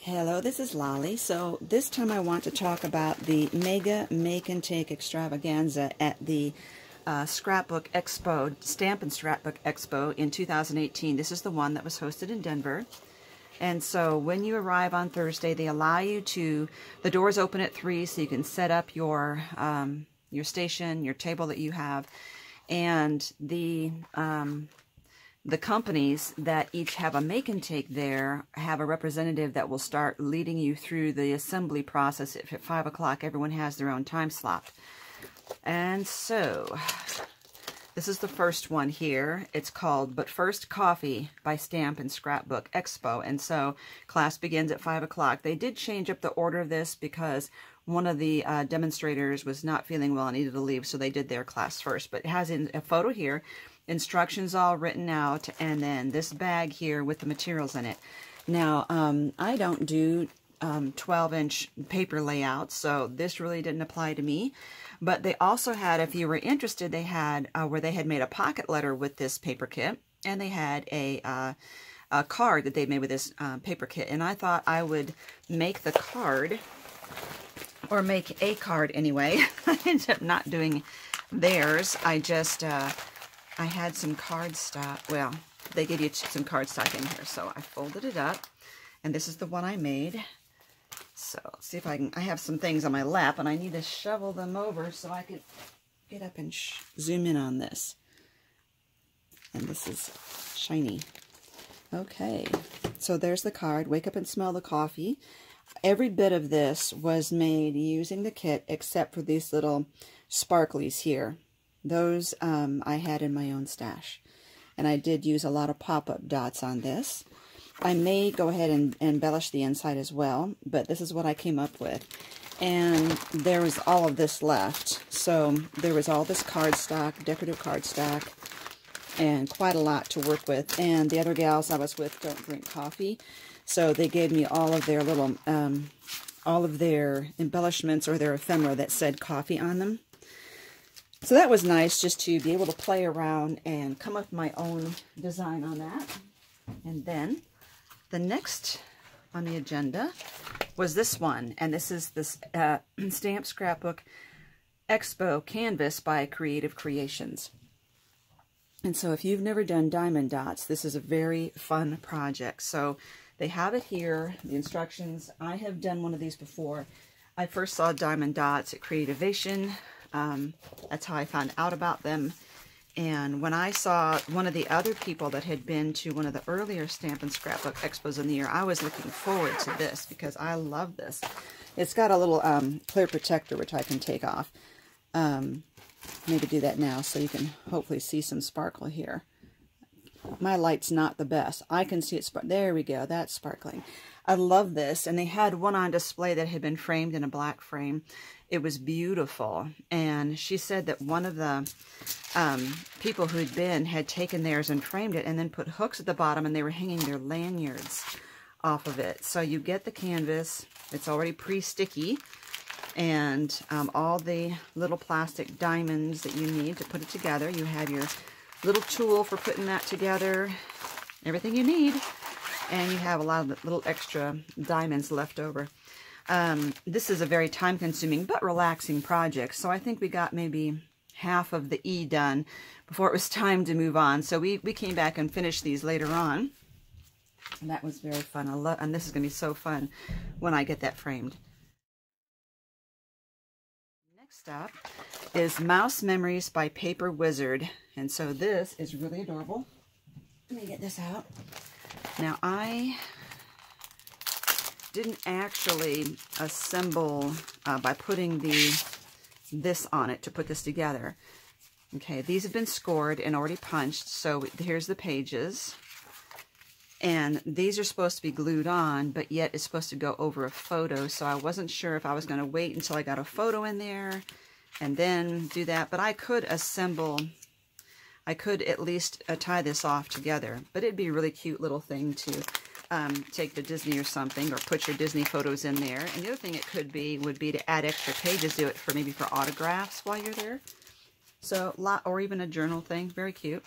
Hello, this is Lolly. So this time I want to talk about the Mega Make and Take Extravaganza at the Scrapbook Expo, Stamp and Scrapbook Expo in 2018. This is the one that was hosted in Denver. And so when you arrive on Thursday, they allow you to, the doors open at 3 so you can set up your station, your table that you have, and the companies that each have a make and take there have a representative that will start leading you through the assembly process. If at 5 o'clock everyone has their own time slot. And so this is the first one here. It's called But First Coffee by Stamp and Scrapbook Expo. And so class begins at 5 o'clock. They did change up the order of this because one of the demonstrators was not feeling well and needed to leave, so they did their class first. But it has a photo here, instructions all written out, and then this bag here with the materials in it. Now, I don't do 12-inch paper layouts, so this really didn't apply to me. But they also had, if you were interested, they had where they had made a pocket letter with this paper kit, and they had a card that they made with this paper kit. And I thought I would make the card, or make a card anyway. I ended up not doing theirs. I just, I had some cardstock. Well, they give you some cardstock in here, so I folded it up, and this is the one I made. So let's see if I can, I have some things on my lap, and I need to shovel them over so I can get up and zoom in on this. And this is shiny. Okay, so there's the card. Wake up and smell the coffee. Every bit of this was made using the kit except for these little sparklies here. Those I had in my own stash. And I did use a lot of pop-up dots on this. I may go ahead and embellish the inside as well, but this is what I came up with. And there was all of this left. So there was all this cardstock, decorative cardstock, and quite a lot to work with. And the other gals I was with don't drink coffee, so they gave me all of their little, all of their embellishments or their ephemera that said coffee on them. So that was nice, just to be able to play around and come up with my own design on that. And then the next on the agenda was this one, and this is this Stamp Scrapbook Expo canvas by Creative Creations. And so if you've never done diamond dots, this is a very fun project. So they have it here, the instructions. I have done one of these before. I first saw diamond dots at Creativation. That's how I found out about them. And when I saw one of the other people that had been to one of the earlier Stamp and Scrapbook Expos in the year, I was looking forward to this because I love this. It's got a little clear protector, which I can take off. Maybe do that now so you can hopefully see some sparkle here. My light's not the best. I can see it. There we go. That's sparkling. I love this. And they had one on display that had been framed in a black frame. It was beautiful. And she said that one of the people who'd been had taken theirs and framed it and then put hooks at the bottom, and they were hanging their lanyards off of it. So you get the canvas. It's already pre-sticky. And all the little plastic diamonds that you need to put it together. You have your little tool for putting that together, everything you need, and you have a lot of little extra diamonds left over. This is a very time-consuming but relaxing project, so I think we got maybe half of the E done before it was time to move on. So we came back and finished these later on, and that was very fun. And this is going to be so fun when I get that framed. Next up is Mouse Memories by Paper Wizard. And so this is really adorable. Let me get this out. Now, I didn't actually assemble by putting this on it to put this together. Okay, these have been scored and already punched. So here's the pages. And these are supposed to be glued on, but yet it's supposed to go over a photo. So I wasn't sure if I was going to wait until I got a photo in there and then do that. But I could assemble, I could at least tie this off together. But it'd be a really cute little thing to take to Disney or something, or put your Disney photos in there. And the other thing it could be would be to add extra pages to it for maybe for autographs while you're there. So, or even a journal thing. Very cute.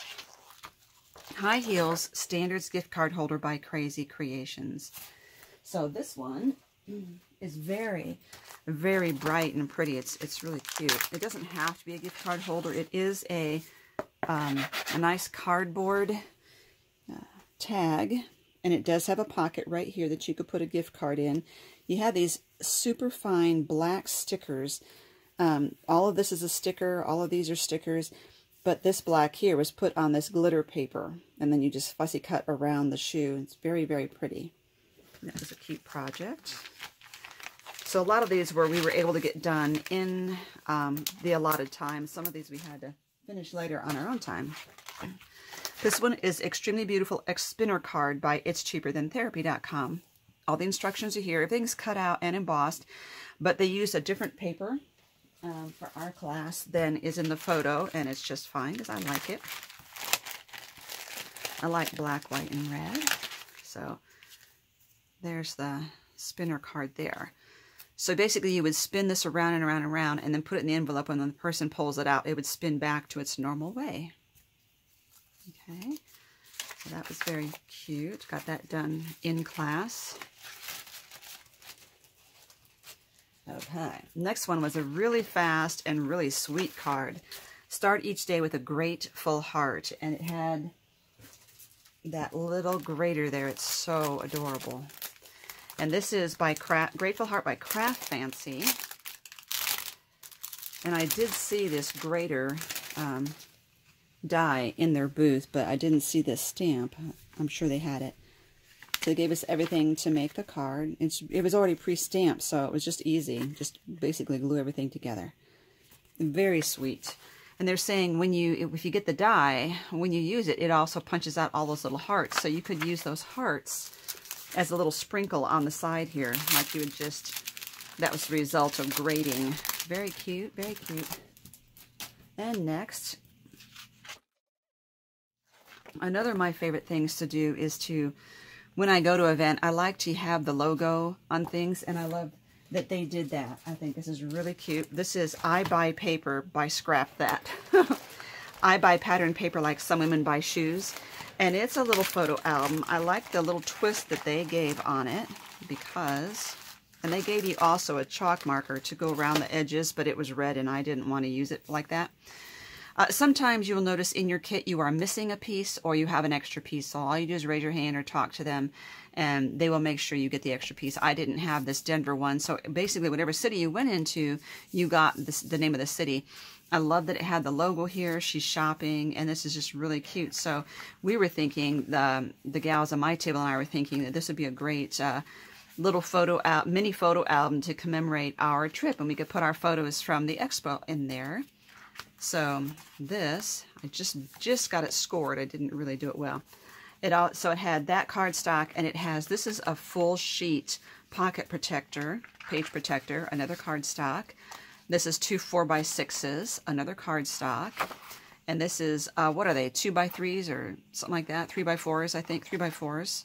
High Heels Standards Gift Card Holder by Crazy Creations. So this one is very, very bright and pretty. It's really cute. It doesn't have to be a gift card holder. It is a nice cardboard tag, and it does have a pocket right here that you could put a gift card in. You have these super fine black stickers. All of this is a sticker. All of these are stickers. But this black here was put on this glitter paper, and then you just fussy cut around the shoe. It's very, very pretty. That was a cute project. So a lot of these we were able to get done in the allotted time. Some of these we had to finish later on our own time. This one is Extremely Beautiful Spinner Card by itscheaperthantherapy.com. All the instructions are here. Everything's cut out and embossed, but they use a different paper for our class than is in the photo, and it's just fine because I like it. I like black, white, and red. So there's the spinner card there. So basically you would spin this around and around and around and then put it in the envelope, and when the person pulls it out, it would spin back to its normal way. Okay, so that was very cute. Got that done in class. Okay, next one was a really fast and really sweet card. Start each day with a grateful heart, and it had that little grater there. It's so adorable. And this is by Grateful Heart by Craft Fancy. And I did see this grater die in their booth, but I didn't see this stamp. I'm sure they had it. So they gave us everything to make the card. It was already pre-stamped, so it was just easy. Just basically glue everything together. Very sweet. And they're saying if you get the die, when you use it, it also punches out all those little hearts. So you could use those hearts as a little sprinkle on the side here, like you would just, that was the result of grating. Very cute, very cute. And next, another of my favorite things to do is to, when I go to an event, I like to have the logo on things, and I love that they did that. I think this is really cute. This is I Buy Paper by Scrap That. I buy pattern paper like some women buy shoes. And it's a little photo album. I like the little twist that they gave on it because, and they gave you also a chalk marker to go around the edges, but it was red and I didn't want to use it like that. Sometimes you will notice in your kit you are missing a piece or you have an extra piece. So all you do is raise your hand or talk to them and they will make sure you get the extra piece. I didn't have this Denver one. So basically whatever city you went into, you got the name of the city. I love that it had the logo here. She's shopping, and this is just really cute. So we were thinking, the gals on my table and I were thinking that this would be a great little mini photo album to commemorate our trip, and we could put our photos from the expo in there. So this, I just got it scored. I didn't really do it well. So it had that cardstock, and it has, this is a full sheet pocket protector, page protector, another cardstock. This is 2 4x6s, another cardstock. And this is, what are they, 2x3s or something like that? 3x4s, I think, 3x4s.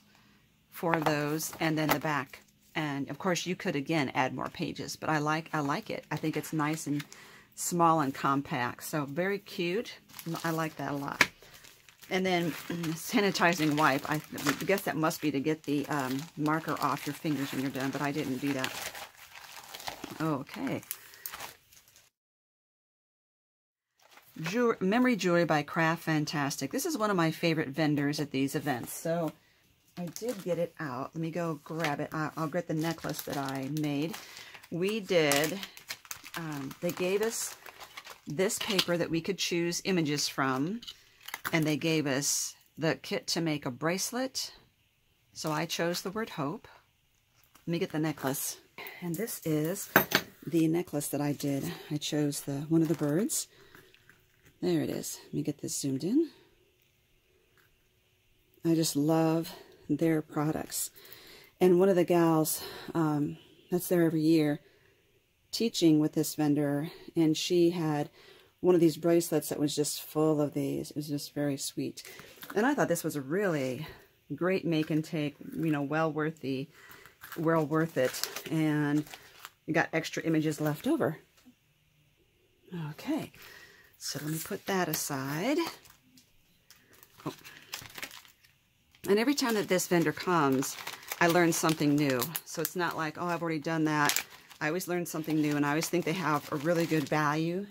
4 of those, and then the back. And of course you could, again, add more pages, but I like it. I think it's nice and small and compact. So very cute. I like that a lot. And then sanitizing wipe. I guess that must be to get the marker off your fingers when you're done, but I didn't do that. Okay. Memory Jewelry by Craft Fantastic. This is one of my favorite vendors at these events. So I did get it out. Let me go grab it. I'll get the necklace that I made. We did, they gave us this paper that we could choose images from. And they gave us the kit to make a bracelet. So I chose the word hope. Let me get the necklace. And this is the necklace that I did. I chose one of the birds. There it is. Let me get this zoomed in. I just love their products. And one of the gals that's there every year teaching with this vendor, and she had one of these bracelets that was just full of these. It was just very sweet. And I thought this was a really great make and take, you know, well worth it. And we got extra images left over. Okay. So let me put that aside. Oh. And every time that this vendor comes, I learned something new. So it's not like, oh, I've already done that. I always learn something new, and I always think they have a really good value.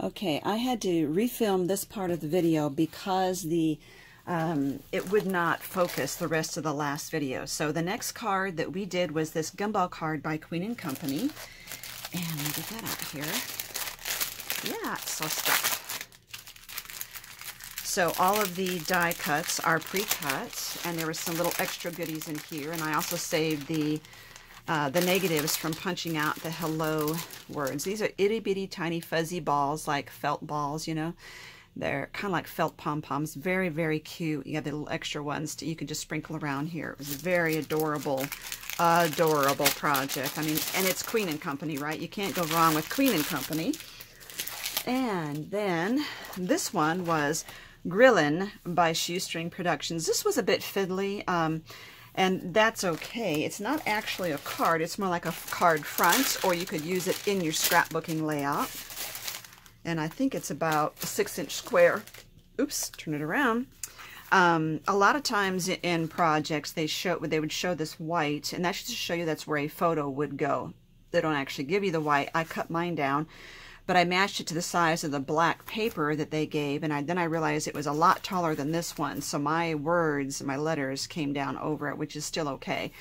Okay, I had to refilm this part of the video because the it would not focus the rest of the last video. So the next card that we did was this gumball card by Queen & Company. And let me get that out here. Yeah, it's so stuck. So all of the die cuts are pre-cut, and there was some little extra goodies in here. And I also saved the negatives from punching out the hello words. These are itty bitty tiny fuzzy balls, like felt balls, you know. They're kind of like felt pom-poms. Very, very cute. You have the little extra ones you can just sprinkle around here. It was a very adorable, adorable project. I mean, and it's Queen & Company, right? You can't go wrong with Queen & Company. And then this one was Grillin' by Shoestring Productions. This was a bit fiddly, and that's okay. It's not actually a card. It's more like a card front, or you could use it in your scrapbooking layout. And I think it's about a 6-inch square. Oops, turn it around. A lot of times in projects, they would show this white, and that's just to show you that's where a photo would go. They don't actually give you the white. I cut mine down, but I matched it to the size of the black paper that they gave, and then I realized it was a lot taller than this one, so my words, my letters came down over it, which is still okay.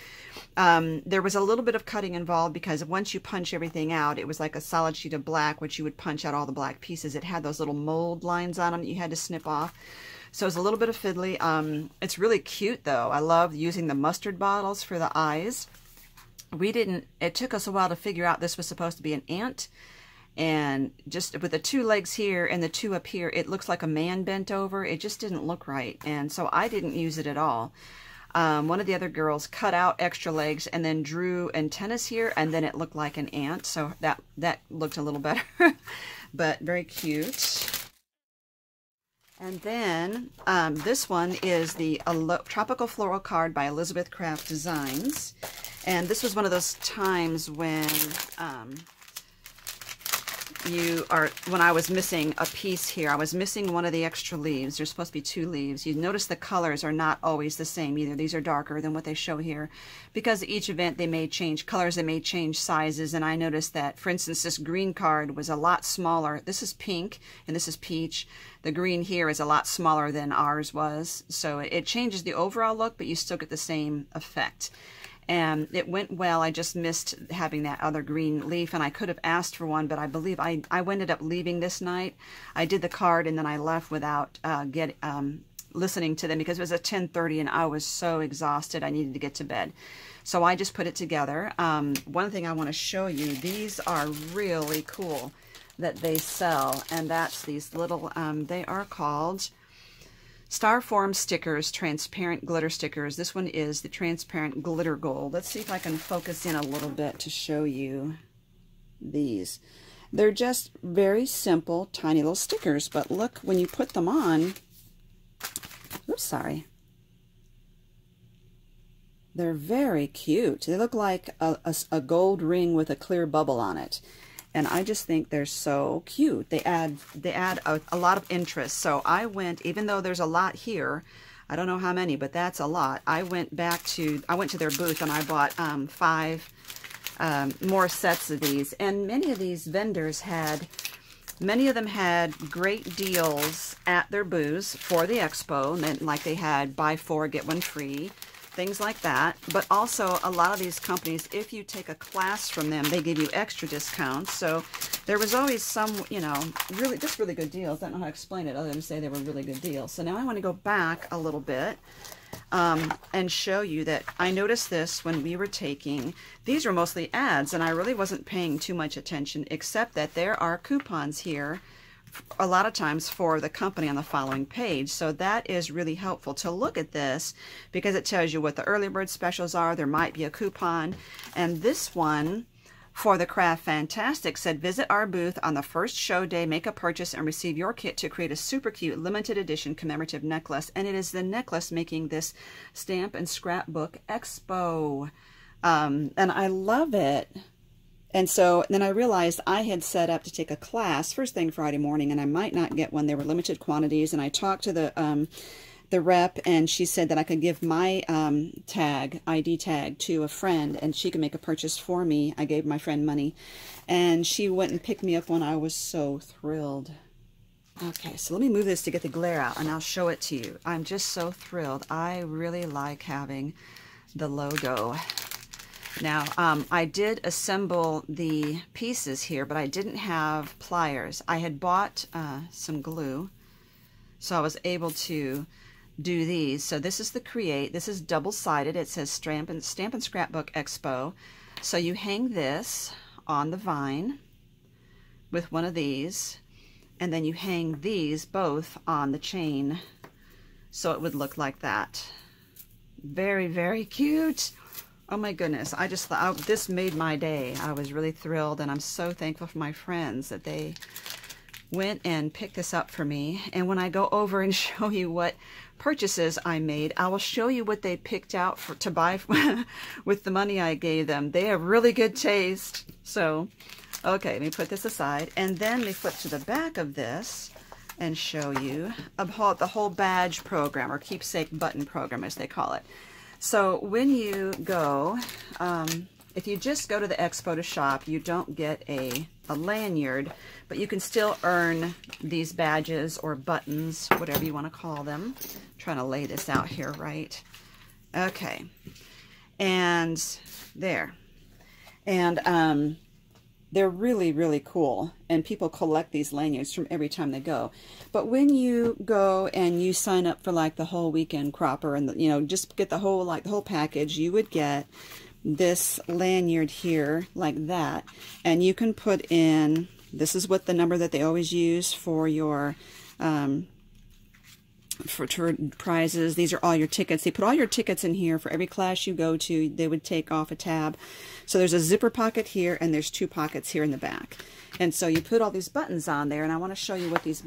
There was a little bit of cutting involved because once you punch everything out, it was like a solid sheet of black, which you would punch out all the black pieces. It had those little mold lines on them that you had to snip off. So it was a little bit of fiddly. It's really cute though. I love using the mustard bottles for the eyes. It took us a while to figure out this was supposed to be an ant. And just with the 2 legs here and the 2 up here, it looks like a man bent over. It just didn't look right. And so I didn't use it at all. One of the other girls cut out extra legs and then drew antennas here, and then it looked like an ant. So that looked a little better, but very cute. And then this one is the Tropical Floral card by Elizabeth Craft Designs. And this was one of those times when when I was missing a piece here. I was missing one of the extra leaves. There's supposed to be 2 leaves. You notice the colors are not always the same either. These are darker than what they show here. Because each event they may change colors, they may change sizes, and I noticed that, for instance, this green card was a lot smaller. This is pink and this is peach. The green here is a lot smaller than ours was. So it changes the overall look, but you still get the same effect. And it went well. I just missed having that other green leaf, and I could have asked for one, but I believe I ended up leaving this night. I did the card, and then I left without listening to them because it was at 10:30, and I was so exhausted. I needed to get to bed. So I just put it together. One thing I want to show you, these are really cool that they sell, and that's these little, they are called Starform Stickers, transparent glitter stickers. This one is the transparent glitter gold. Let's see if I can focus in a little bit to show you these. They're just very simple, tiny little stickers, but look, when you put them on, oops, sorry. They're very cute. They look like a gold ring with a clear bubble on it. And I just think they're so cute. They add a lot of interest. So I went, even though there's a lot here, I don't know how many, but that's a lot. I went to their booth and I bought 5 more sets of these. And many of these vendors many of them had great deals at their booths for the expo. And like they had buy 4, get 1 free. Things like that. But also a lot of these companies, if you take a class from them, they give you extra discounts. So there was always some, you know, really good deals. I don't know how to explain it other than to say they were really good deals. So now I want to go back a little bit and show you that I noticed this when we were taking, these were mostly ads, and I really wasn't paying too much attention, except that there are coupons here a lot of times for the company on the following page. So that is really helpful to look at this because it tells you what the early bird specials are. There might be a coupon. And this one for the Craft Fantastic said, visit our booth on the first show day, make a purchase, and receive your kit to create a super cute limited edition commemorative necklace. And it is the necklace making this Stamp and Scrapbook Expo. And I love it. And so then I realized I had set up to take a class first thing Friday morning, and I might not get one. There were limited quantities, and I talked to the rep, and she said that I could give my ID tag to a friend, and she could make a purchase for me. I gave my friend money, and she went and picked me up one. I was so thrilled. Okay, so let me move this to get the glare out, and I'll show it to you. I'm just so thrilled. I really like having the logo. Now, I did assemble the pieces here, but I didn't have pliers. I had bought some glue, so I was able to do these. So this is the Create. This is double-sided. It says Stamp and Scrapbook Expo. So you hang this on the vine with one of these, and then you hang these both on the chain, so it would look like that. Very, very cute. Oh my goodness, I just thought this made my day. I was really thrilled, and I'm so thankful for my friends that they went and picked this up for me. And when I go over and show you what purchases I made, I will show you what they picked out to buy with the money I gave them. They have really good taste. So, okay, let me put this aside, and then let me flip to the back of this and show you about the whole badge program, or keepsake button program as they call it. So when you go, if you just go to the expo to shop, you don't get a lanyard, but you can still earn these badges or buttons, whatever you want to call them. I'm trying to lay this out here right. Okay, and there. And they're really, really cool, and people collect these lanyards from every time they go. But when you go and you sign up for like the whole weekend cropper, and you know, just get the whole package, you would get this lanyard here like that, and you can put in, this is what the number that they always use for your for prizes. These are all your tickets. They put all your tickets in here for every class you go to. They would take off a tab. So there's a zipper pocket here, and there's 2 pockets here in the back. And so you put all these buttons on there, and I want to show you what these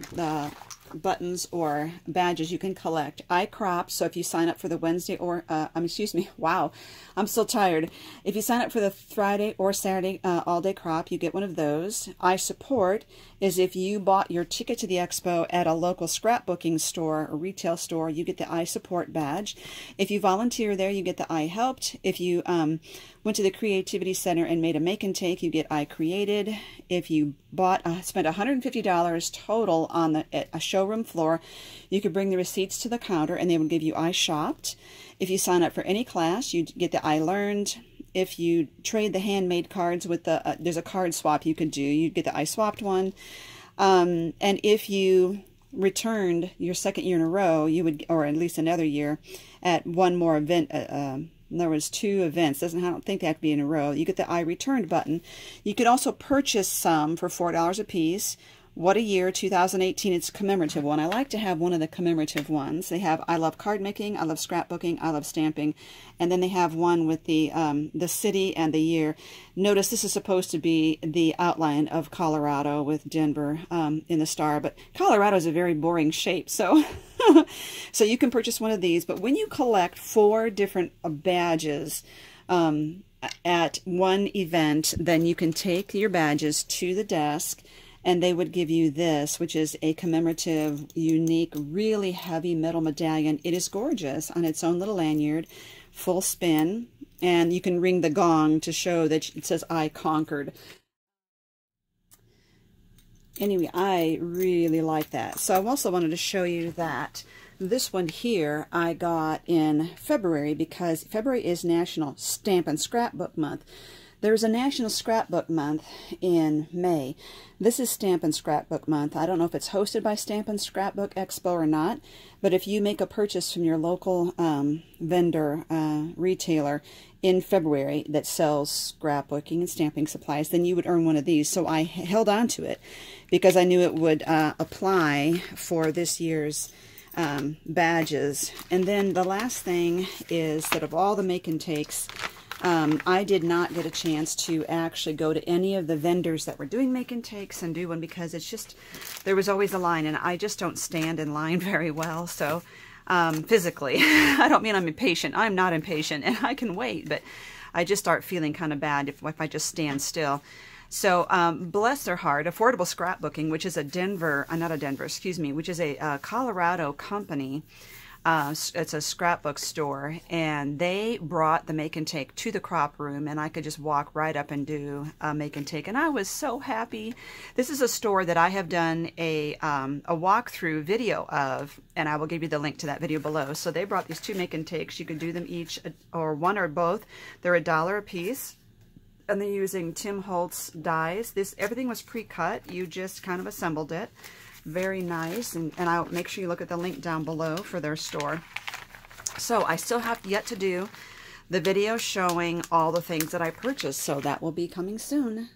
buttons or badges you can collect. I crop, so if you sign up for the Wednesday or, excuse me, wow, I'm still tired. If you sign up for the Friday or Saturday all-day crop, you get one of those. I support is if you bought your ticket to the expo at a local scrapbooking store or retail store, you get the I support badge. If you volunteer there, you get the I helped. If you went to the Creativity Center and made a make and take, you get I created. If you bought, spent $150 total on a showroom floor, you could bring the receipts to the counter and they would give you I shopped. If you sign up for any class, you get the I learned. If you trade the handmade cards with the, there's a card swap you could do, you'd get the I swapped one. And if you returned your second year in a row, you would, or at least another year, at one more event, there was 2 events. I don't think they have to be in a row. You get the I returned button. You could also purchase some for $4 a piece. What a year, 2018. It's a commemorative one. I like to have one of the commemorative ones. They have I love card making, I love scrapbooking, I love stamping, and then they have one with the city and the year. Notice this is supposed to be the outline of Colorado with Denver in the star, but Colorado is a very boring shape, so so you can purchase one of these. But when you collect 4 different badges at one event, then you can take your badges to the desk, and they would give you this, which is a commemorative, unique, really heavy metal medallion. It is gorgeous on its own little lanyard, full spin, and you can ring the gong to show that it says I conquered. Anyway, I really like that. So I also wanted to show you that this one here I got in February, because February is National Stamp and Scrapbook Month. There's a National Scrapbook Month in May. This is Stamp and Scrapbook Month. I don't know if it's hosted by Stamp and Scrapbook Expo or not, but if you make a purchase from your local vendor, retailer in February that sells scrapbooking and stamping supplies, then you would earn one of these. So I held on to it because I knew it would apply for this year's badges. And then the last thing is that of all the make and takes, I did not get a chance to actually go to any of the vendors that were doing make and takes and do one, because it's just, there was always a line, and I just don't stand in line very well. So physically, I don't mean I'm impatient. I'm not impatient, and I can wait, but I just start feeling kind of bad if I just stand still. So bless their heart, Affordable Scrapbooking, which is a Colorado company, It's a scrapbook store, and they brought the make and take to the crop room, and I could just walk right up and do a make and take, and I was so happy. This is a store that I have done a walkthrough video of, and I will give you the link to that video below. So they brought these 2 make and takes. You could do them each or one or both. They're $1 a piece, and they're using Tim Holtz dies. Everything was pre-cut. You just kind of assembled it. Very nice, and I'll make sure you look at the link down below for their store. So I still have yet to do the video showing all the things that I purchased, so that will be coming soon.